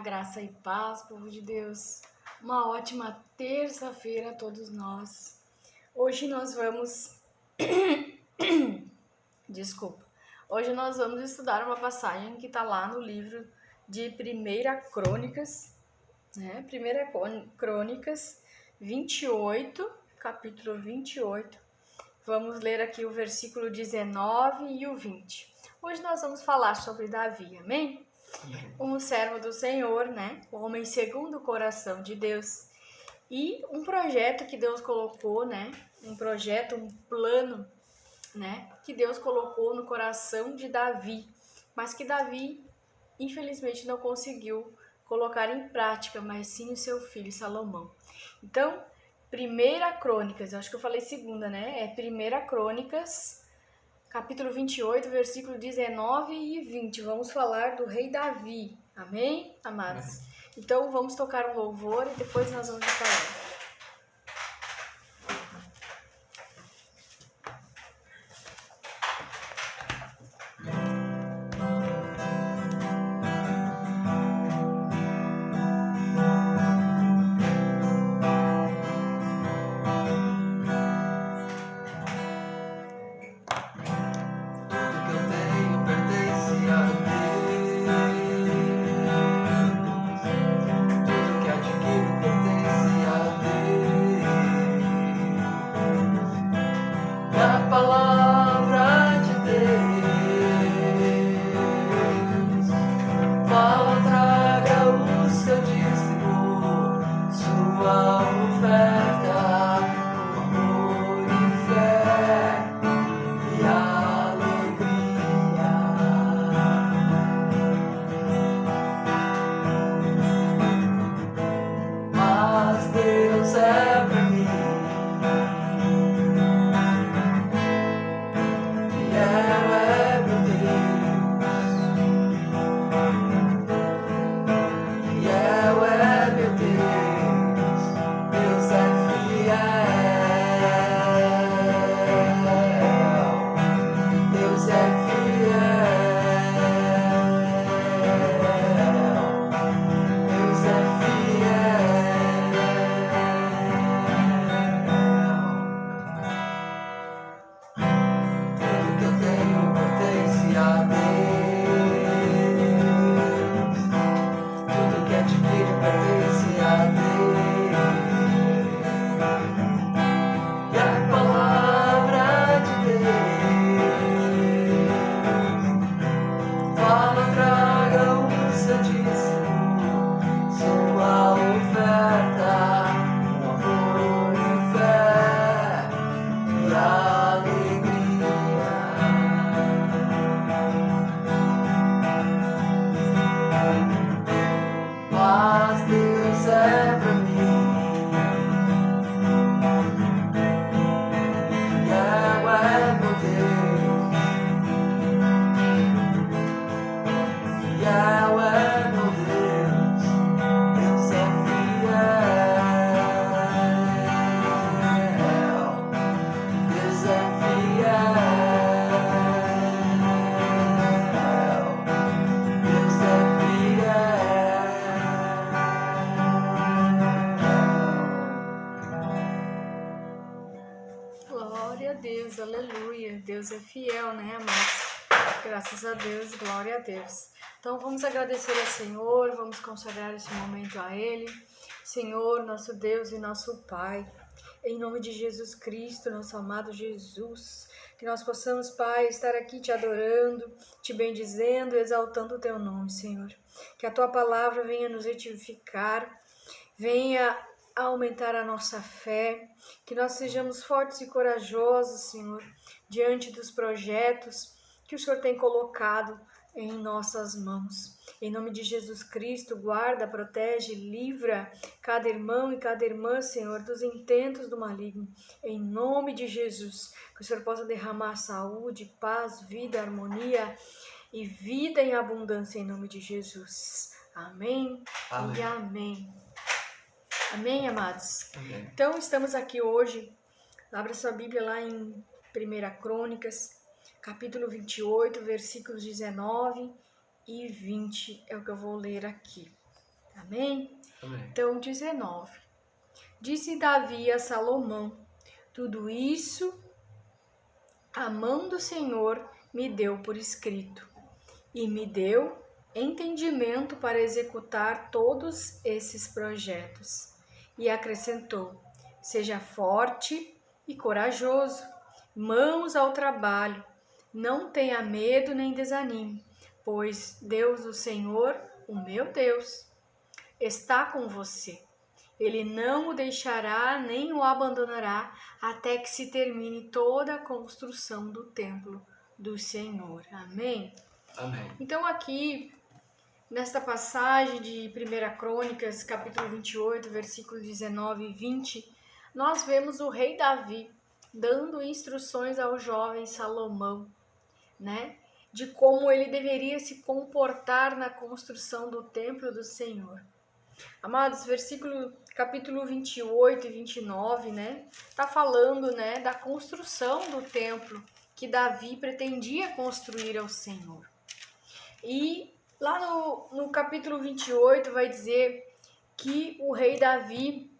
Graça e paz, povo de Deus. Uma ótima terça-feira a todos nós. Hoje nós vamos... Hoje nós vamos estudar uma passagem que está lá no livro de 1 Crônicas, né? 1 Crônicas 28, capítulo 28. Vamos ler aqui o versículo 19 e o 20. Hoje nós vamos falar sobre Davi, amém? Um servo do Senhor, né? O homem segundo o coração de Deus. E um projeto que Deus colocou, né? Um projeto, um plano, né? Que Deus colocou no coração de Davi. Mas que Davi, infelizmente, não conseguiu colocar em prática, mas sim o seu filho Salomão. Então, 1 Crônicas, eu acho que eu falei segunda, né? É 1 Crônicas, capítulo 28, versículo 19 e 20. Vamos falar do rei Davi. Amém, amados? Então, vamos tocar um louvor e depois nós vamos falar. Deus, aleluia, Deus é fiel, né, amados? Graças a Deus, glória a Deus. Então vamos agradecer ao Senhor, vamos consagrar esse momento a Ele. Senhor, nosso Deus e nosso Pai, em nome de Jesus Cristo, nosso amado Jesus, que nós possamos, Pai, estar aqui te adorando, te bendizendo, exaltando o Teu nome, Senhor. Que a Tua palavra venha nos edificar, venha aumentar a nossa fé, que nós sejamos fortes e corajosos, Senhor, diante dos projetos que o Senhor tem colocado em nossas mãos. Em nome de Jesus Cristo, guarda, protege, livra cada irmão e cada irmã, Senhor, dos intentos do maligno. Em nome de Jesus, que o Senhor possa derramar saúde, paz, vida, harmonia e vida em abundância em nome de Jesus. Amém, amém. E amém. Amém, amados? Amém. Então, estamos aqui hoje, abra sua Bíblia lá em 1 Crônicas, capítulo 28, versículos 19 e 20, é o que eu vou ler aqui. Amém? Amém. Então, 19. Disse Davi a Salomão: tudo isso a mão do Senhor me deu por escrito, e me deu entendimento para executar todos esses projetos. E acrescentou: seja forte e corajoso, mãos ao trabalho, não tenha medo nem desanime, pois Deus, o Senhor, o meu Deus, está com você. Ele não o deixará nem o abandonará até que se termine toda a construção do templo do Senhor. Amém? Amém. Então aqui, nesta passagem de 1 Crônicas, capítulo 28, versículos 19 e 20, nós vemos o rei Davi dando instruções ao jovem Salomão, né? De como ele deveria se comportar na construção do templo do Senhor. Amados, capítulo 28 e 29, né? Tá falando, né, da construção do templo que Davi pretendia construir ao Senhor. E lá no capítulo 28 vai dizer que o rei Davi,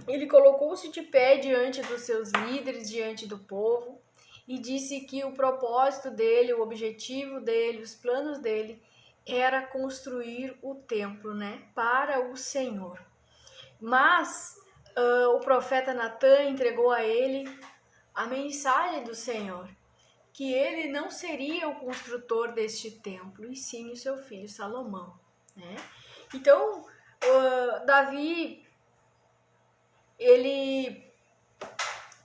ele colocou-se de pé diante dos seus líderes, diante do povo, e disse que o propósito dele, o objetivo dele, os planos dele era construir o templo, né, para o Senhor. Mas o profeta Natã entregou a ele a mensagem do Senhor, que ele não seria o construtor deste templo, e sim o seu filho Salomão, né? Então, Davi, ele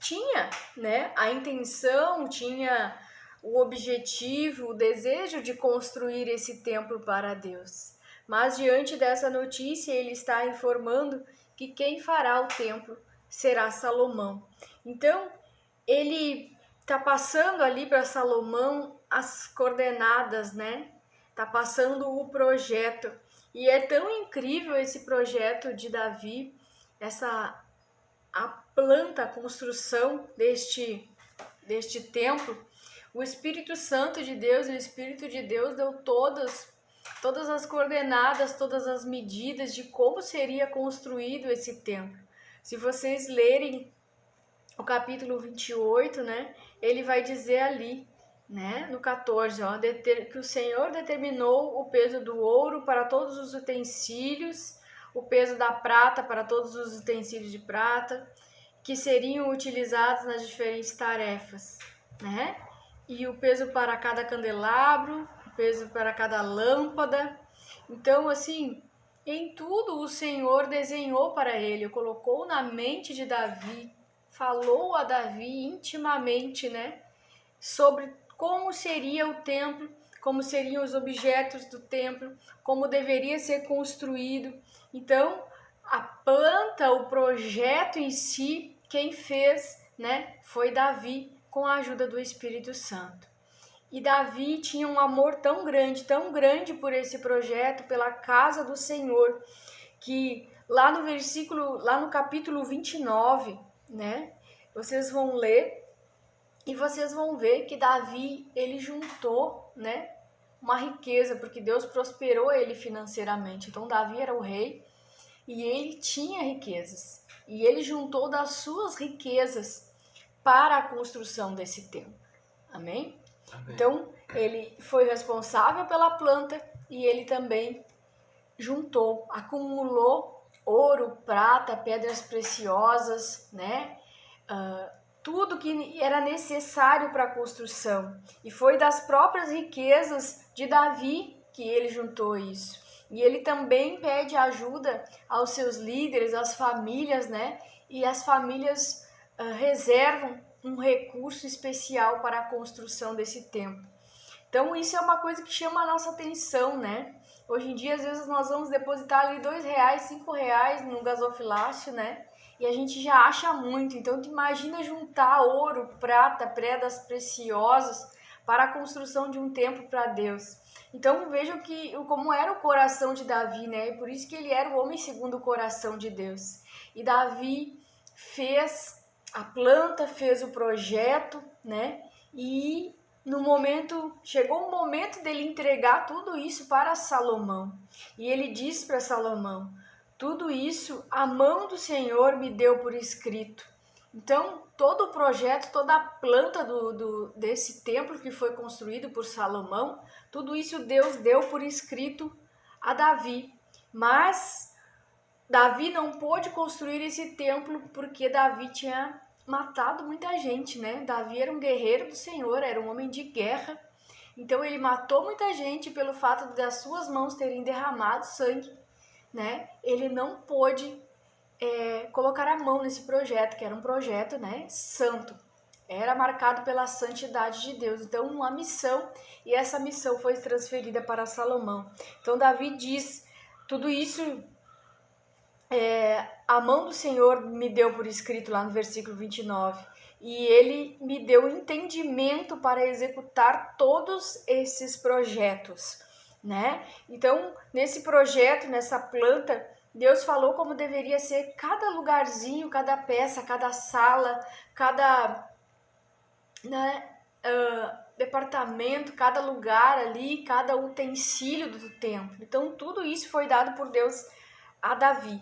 tinha, né, a intenção, tinha o objetivo, o desejo de construir esse templo para Deus. Mas diante dessa notícia, ele está informando que quem fará o templo será Salomão. Então, ele está passando ali para Salomão as coordenadas, né? Está passando o projeto. E é tão incrível esse projeto de Davi, a planta, a construção deste templo. O Espírito Santo de Deus, o Espírito de Deus deu todas as coordenadas, todas as medidas de como seria construído esse templo. Se vocês lerem o capítulo 28, né, ele vai dizer ali, né, no 14, ó, que o Senhor determinou o peso do ouro para todos os utensílios, o peso da prata para todos os utensílios de prata, que seriam utilizados nas diferentes tarefas, né? E o peso para cada candelabro, o peso para cada lâmpada. Então, assim, em tudo o Senhor desenhou para ele, colocou na mente de Davi, falou a Davi intimamente, né? Sobre como seria o templo, como seriam os objetos do templo, como deveria ser construído. Então, a planta, o projeto em si, quem fez, né, foi Davi, com a ajuda do Espírito Santo. E Davi tinha um amor tão grande por esse projeto, pela casa do Senhor, que lá no capítulo 29, né, vocês vão ler e vocês vão ver que Davi, ele juntou, né, uma riqueza, porque Deus prosperou ele financeiramente. Então Davi era o rei e ele tinha riquezas. E ele juntou das suas riquezas para a construção desse templo. Amém? Amém. Então, ele foi responsável pela planta e ele também juntou, acumulou ouro, prata, pedras preciosas, né? Tudo que era necessário para a construção. E foi das próprias riquezas de Davi que ele juntou isso. E ele também pede ajuda aos seus líderes, às famílias, né? E as famílias reservam um recurso especial para a construção desse templo. Então isso é uma coisa que chama a nossa atenção, né? Hoje em dia, às vezes, nós vamos depositar ali R$2, R$5 no gasofilácio, né? E a gente já acha muito. Então, tu imagina juntar ouro, prata, pedras preciosas para a construção de um templo para Deus. Então, vejam como era o coração de Davi, né? E por isso que ele era o homem segundo o coração de Deus. E Davi fez a planta, fez o projeto, né? E chegou o momento dele entregar tudo isso para Salomão. E ele disse para Salomão: tudo isso a mão do Senhor me deu por escrito. Então, todo o projeto, toda a planta desse templo que foi construído por Salomão, tudo isso Deus deu por escrito a Davi. Mas Davi não pôde construir esse templo porque Davi tinha matado muita gente, né? Davi era um guerreiro do Senhor, era um homem de guerra. Então ele matou muita gente pelo fato das suas mãos terem derramado sangue, né? Ele não pôde colocar a mão nesse projeto, que era um projeto, né, santo. Era marcado pela santidade de Deus. Então, uma missão, e essa missão foi transferida para Salomão. Então, Davi diz, tudo isso a mão do Senhor me deu por escrito lá no versículo 29. E ele me deu entendimento para executar todos esses projetos, né? Então, nesse projeto, nessa planta, Deus falou como deveria ser cada lugarzinho, cada peça, cada sala, cada departamento, cada lugar ali, cada utensílio do templo. Então, tudo isso foi dado por Deus a Davi,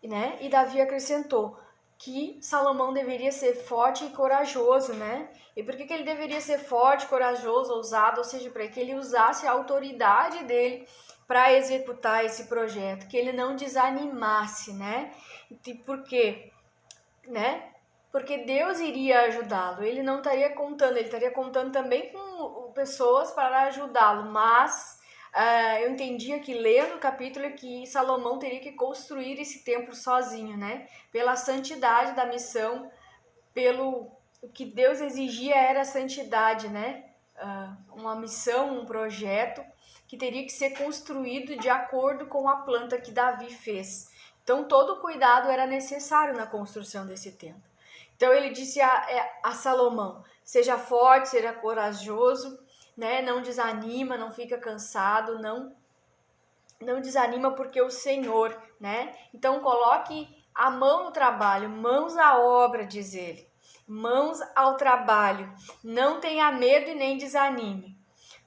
né? E Davi acrescentou que Salomão deveria ser forte e corajoso, né? E por que ele deveria ser forte, corajoso, ousado? Ou seja, para que ele usasse a autoridade dele para executar esse projeto, que ele não desanimasse, né? Por quê? Né? Porque Deus iria ajudá-lo, ele não estaria contando, ele estaria contando também com pessoas para ajudá-lo, mas eu entendi aqui, lendo o capítulo, que Salomão teria que construir esse templo sozinho, né? Pela santidade da missão, o que Deus exigia era a santidade, né? Uma missão, um projeto que teria que ser construído de acordo com a planta que Davi fez. Então, todo cuidado era necessário na construção desse templo. Então, ele disse a Salomão, seja forte, seja corajoso, né? Não desanima, não fica cansado, não desanima porque o Senhor, né? Então, coloque a mão no trabalho, mãos à obra, diz ele. Mãos ao trabalho, não tenha medo e nem desanime,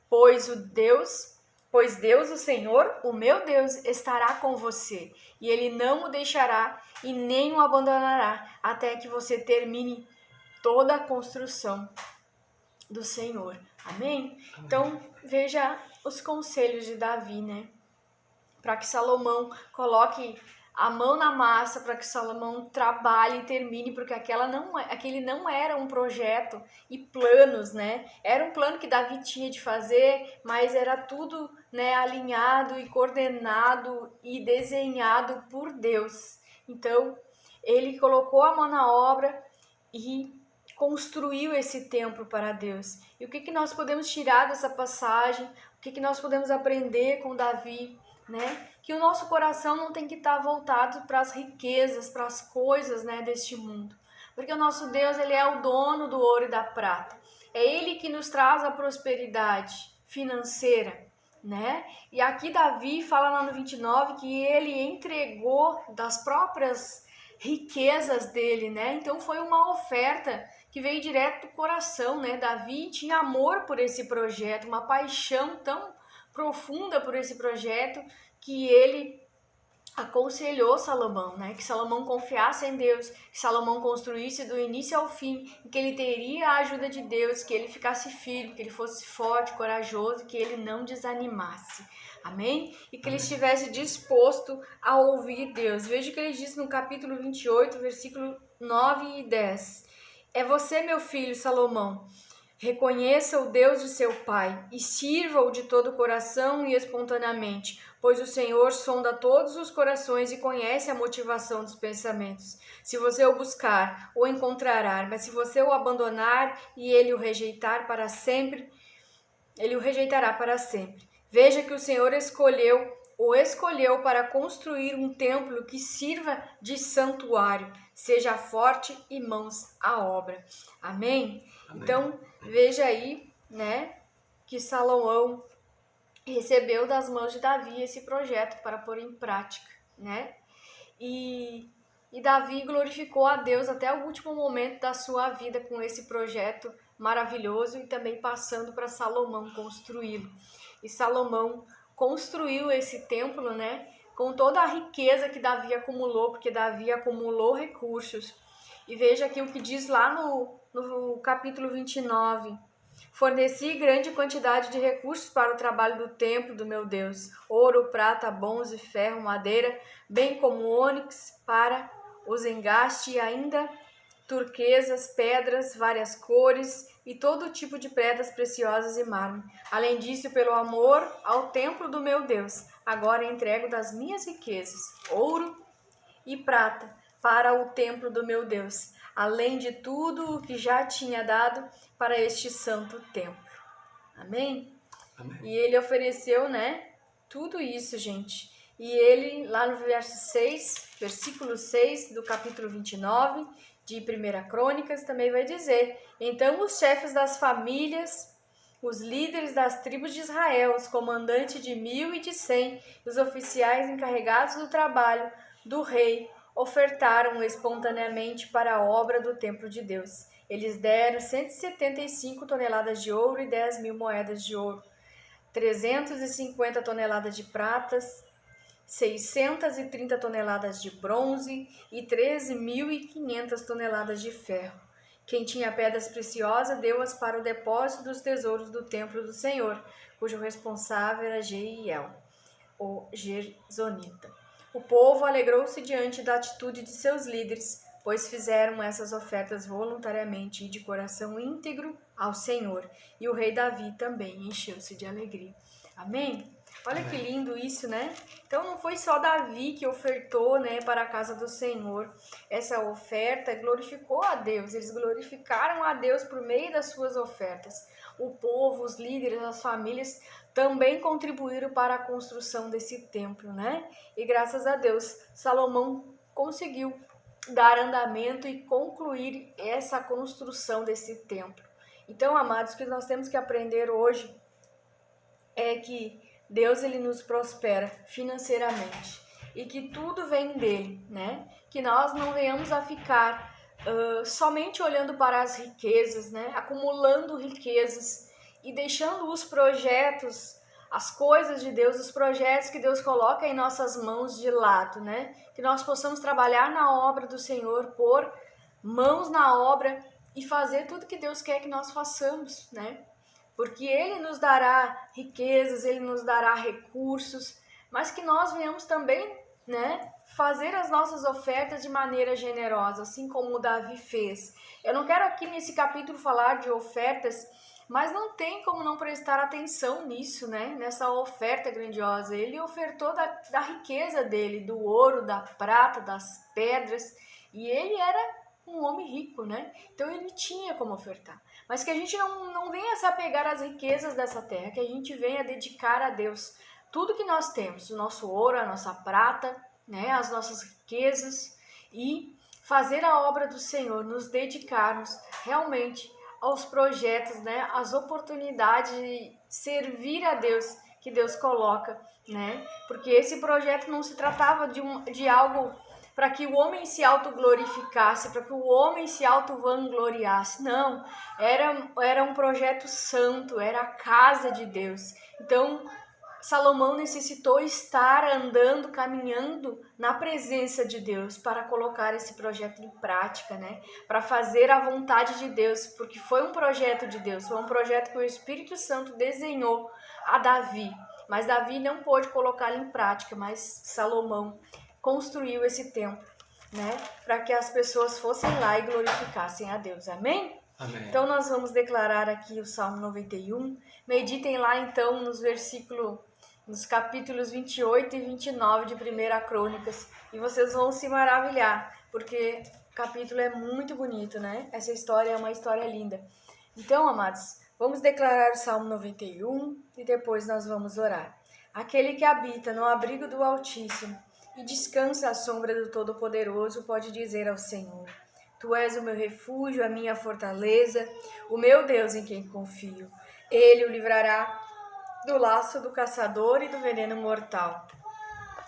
pois Deus, o Senhor, o meu Deus, estará com você, e ele não o deixará e nem o abandonará, até que você termine toda a construção do Senhor. Amém? Então, veja os conselhos de Davi, né? Para que Salomão coloque a mão na massa, para que Salomão trabalhe e termine, porque aquele não era um projeto e planos, né? Era um plano que Davi tinha de fazer, mas era tudo, né, alinhado e coordenado e desenhado por Deus. Então, ele colocou a mão na obra e construiu esse templo para Deus. E o que nós podemos tirar dessa passagem? O que nós podemos aprender com Davi? Né? Que o nosso coração não tem que estar voltado para as riquezas, para as coisas, né, deste mundo. Porque o nosso Deus, ele é o dono do ouro e da prata. É ele que nos traz a prosperidade financeira, né? E aqui Davi fala lá no 29 que ele entregou das próprias riquezas dele, né? Então foi uma oferta que veio direto do coração, né? Davi tinha amor por esse projeto, uma paixão tão profunda por esse projeto, que ele aconselhou Salomão, né? Que Salomão confiasse em Deus, que Salomão construísse do início ao fim, que ele teria a ajuda de Deus, que ele ficasse firme, que ele fosse forte, corajoso, que ele não desanimasse. Amém? E que ele estivesse disposto a ouvir Deus. Veja o que ele diz no capítulo 28, versículo 9 e 10. É você, meu filho Salomão, reconheça o Deus de seu pai e sirva-o de todo o coração e espontaneamente, pois o Senhor sonda todos os corações e conhece a motivação dos pensamentos. Se você o buscar, o encontrará, mas se você o abandonar e ele o rejeitará para sempre. Veja que o Senhor o escolheu para construir um templo que sirva de santuário. Seja forte e mãos à obra. Amém? Então, veja aí, né, que Salomão recebeu das mãos de Davi esse projeto para pôr em prática, né? E Davi glorificou a Deus até o último momento da sua vida com esse projeto maravilhoso, e também passando para Salomão construí-lo. E Salomão construiu esse templo, né, com toda a riqueza que Davi acumulou, porque Davi acumulou recursos. E veja aqui o que diz lá no capítulo 29. Forneci grande quantidade de recursos para o trabalho do templo do meu Deus, ouro, prata, bronze, ferro, madeira, bem como ônix para os engastes e ainda turquesas, pedras, várias cores e todo tipo de pedras preciosas e mármore. Além disso, pelo amor ao templo do meu Deus, agora entrego das minhas riquezas, ouro e prata, para o templo do meu Deus, além de tudo o que já tinha dado para este santo templo. Amém? Amém. E ele ofereceu, né, tudo isso, gente. E ele, lá no versículo 6 do capítulo 29 de 1 Crônicas, também vai dizer: então os chefes das famílias, os líderes das tribos de Israel, os comandantes de 1000 e de 100, os oficiais encarregados do trabalho do rei, ofertaram espontaneamente para a obra do templo de Deus. Eles deram 175 toneladas de ouro e 10.000 moedas de ouro, 350 toneladas de pratas, 630 toneladas de bronze e 13.500 toneladas de ferro. Quem tinha pedras preciosas deu-as para o depósito dos tesouros do templo do Senhor, cujo responsável era Jeiel, o Gersonita. O povo alegrou-se diante da atitude de seus líderes, pois fizeram essas ofertas voluntariamente e de coração íntegro ao Senhor. E o rei Davi também encheu-se de alegria. Amém? Olha que lindo isso, né? Então não foi só Davi que ofertou, né, para a casa do Senhor. Essa oferta glorificou a Deus. Eles glorificaram a Deus por meio das suas ofertas. O povo, os líderes, as famílias também contribuíram para a construção desse templo, né? E graças a Deus, Salomão conseguiu dar andamento e concluir essa construção desse templo. Então, amados, o que nós temos que aprender hoje é que Deus, ele nos prospera financeiramente e que tudo vem dele, né? Que nós não venhamos a ficar somente olhando para as riquezas, né? Acumulando riquezas e deixando os projetos, as coisas de Deus, os projetos que Deus coloca em nossas mãos de lado, né? Que nós possamos trabalhar na obra do Senhor, pôr mãos na obra e fazer tudo que Deus quer que nós façamos, né? Porque Ele nos dará riquezas, Ele nos dará recursos, mas que nós venhamos também, né, fazer as nossas ofertas de maneira generosa, assim como o Davi fez. Eu não quero aqui nesse capítulo falar de ofertas, mas não tem como não prestar atenção nisso, né, nessa oferta grandiosa. Ele ofertou da riqueza dele, do ouro, da prata, das pedras, e ele era um homem rico, né? Então ele tinha como ofertar. Mas que a gente não venha se apegar às riquezas dessa terra, que a gente venha dedicar a Deus tudo que nós temos, o nosso ouro, a nossa prata, né, as nossas riquezas, e fazer a obra do Senhor, nos dedicarmos realmente aos projetos, né, às oportunidades de servir a Deus que Deus coloca, né? Porque esse projeto não se tratava de algo para que o homem se autoglorificasse, para que o homem se auto-vangloriasse. Não, era um projeto santo, era a casa de Deus. Então, Salomão necessitou estar andando, caminhando na presença de Deus para colocar esse projeto em prática, né? Para fazer a vontade de Deus, porque foi um projeto de Deus, foi um projeto que o Espírito Santo desenhou a Davi. Mas Davi não pôde colocá-lo em prática, mas Salomão construiu esse templo, né? Para que as pessoas fossem lá e glorificassem a Deus. Amém? Amém. Então nós vamos declarar aqui o Salmo 91. Meditem lá então nos capítulos 28 e 29 de 1 Crônicas, e vocês vão se maravilhar, porque o capítulo é muito bonito, né? Essa história é uma história linda. Então, amados, vamos declarar o Salmo 91 e depois nós vamos orar. Aquele que habita no abrigo do Altíssimo e descansa à sombra do Todo-Poderoso pode dizer ao Senhor: Tu és o meu refúgio, a minha fortaleza, o meu Deus em quem confio. Ele o livrará do laço do caçador e do veneno mortal.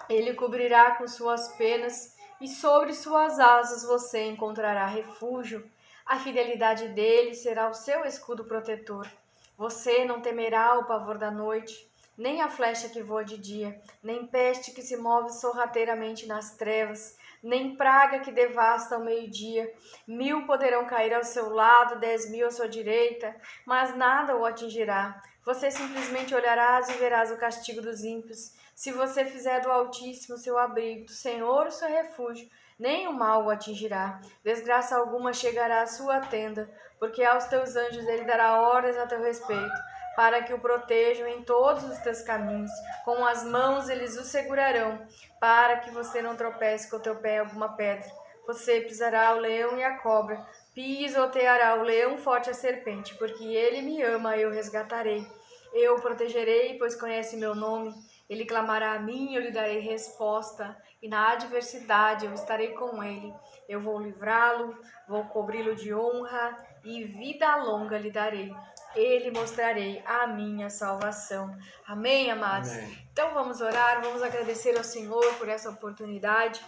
Ele cobrirá com suas penas e sobre suas asas você encontrará refúgio. A fidelidade dele será o seu escudo protetor. Você não temerá o pavor da noite, nem a flecha que voa de dia, nem peste que se move sorrateiramente nas trevas, nem praga que devasta ao meio-dia. 1000 poderão cair ao seu lado, 10.000 à sua direita, mas nada o atingirá. Você simplesmente olharás e verás o castigo dos ímpios. Se você fizer do Altíssimo seu abrigo, do Senhor o seu refúgio, nem o mal o atingirá. Desgraça alguma chegará à sua tenda, porque aos teus anjos ele dará ordens a teu respeito, para que o protejam em todos os teus caminhos. Com as mãos eles o segurarão, para que você não tropece com o teu pé em alguma pedra. Você pisará o leão e a cobra, pisoteará o leão forte e a serpente, porque ele me ama, eu resgatarei. Eu o protegerei, pois conhece meu nome. Ele clamará a mim, eu lhe darei resposta, e na adversidade eu estarei com ele. Eu vou livrá-lo, vou cobri-lo de honra, e vida longa lhe darei. Ele mostrarei a minha salvação. Amém, amados? Amém. Então vamos orar, vamos agradecer ao Senhor por essa oportunidade.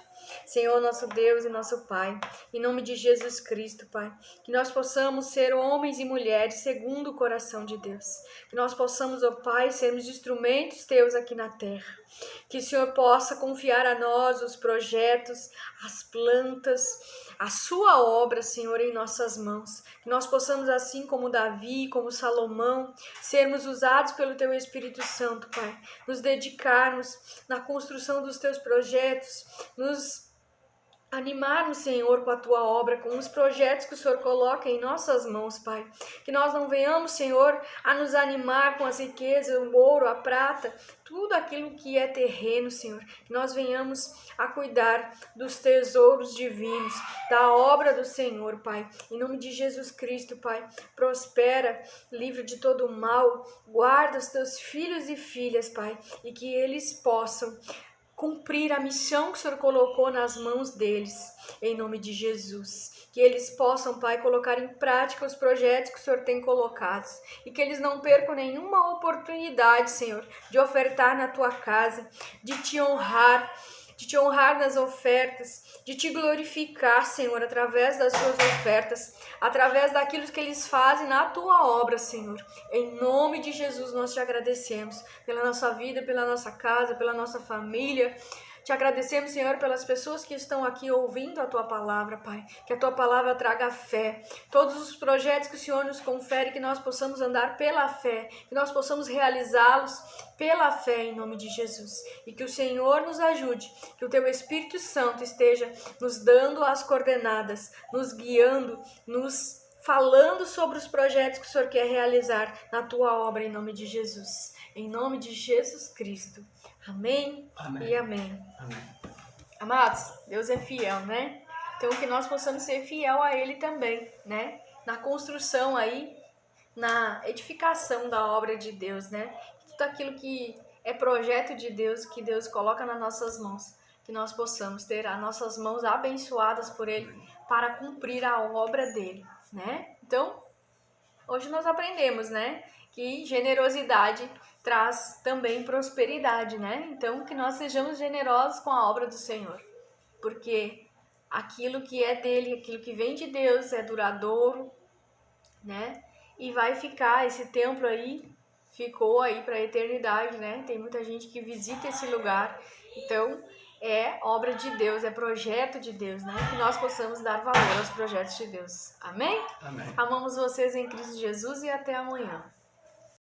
Senhor, nosso Deus e nosso Pai, em nome de Jesus Cristo, Pai, que nós possamos ser homens e mulheres segundo o coração de Deus. Que nós possamos, ó Pai, sermos instrumentos teus aqui na terra. Que o Senhor possa confiar a nós os projetos, as plantas, a sua obra, Senhor, em nossas mãos. Que nós possamos, assim como Davi, como Salomão, sermos usados pelo teu Espírito Santo, Pai. Nos dedicarmos na construção dos teus projetos, nos animarmos, Senhor, com a tua obra, com os projetos que o Senhor coloca em nossas mãos, Pai. Que nós não venhamos, Senhor, a nos animar com as riquezas, o ouro, a prata, tudo aquilo que é terreno, Senhor. Que nós venhamos a cuidar dos tesouros divinos, da obra do Senhor, Pai. Em nome de Jesus Cristo, Pai, prospera, livre de todo o mal, guarda os teus filhos e filhas, Pai, e que eles possam cumprir a missão que o Senhor colocou nas mãos deles, em nome de Jesus. Que eles possam, Pai, colocar em prática os projetos que o Senhor tem colocados e que eles não percam nenhuma oportunidade, Senhor, de ofertar na tua casa, de te honrar nas ofertas, de te glorificar, Senhor, através das suas ofertas, através daquilo que eles fazem na tua obra, Senhor. Em nome de Jesus, nós te agradecemos pela nossa vida, pela nossa casa, pela nossa família. Te agradecemos, Senhor, pelas pessoas que estão aqui ouvindo a Tua palavra, Pai. Que a Tua palavra traga fé. Todos os projetos que o Senhor nos confere, que nós possamos andar pela fé. Que nós possamos realizá-los pela fé, em nome de Jesus. E que o Senhor nos ajude. Que o Teu Espírito Santo esteja nos dando as coordenadas, nos guiando, nos falando sobre os projetos que o Senhor quer realizar na Tua obra, em nome de Jesus. Em nome de Jesus Cristo. Amém, amém. E amém. Amém. Amados, Deus é fiel, né? Então que nós possamos ser fiel a Ele também, né? Na construção aí, na edificação da obra de Deus, né? Tudo aquilo que é projeto de Deus, que Deus coloca nas nossas mãos, que nós possamos ter as nossas mãos abençoadas por Ele para cumprir a obra dele, né? Então, hoje nós aprendemos, né? Que generosidade traz também prosperidade, né? Então, que nós sejamos generosos com a obra do Senhor, porque aquilo que é dele, aquilo que vem de Deus é duradouro, né? E vai ficar, esse templo aí, ficou aí para a eternidade, né? Tem muita gente que visita esse lugar, então é obra de Deus, é projeto de Deus, né? Que nós possamos dar valor aos projetos de Deus. Amém? Amém. Amamos vocês em Cristo Jesus e até amanhã.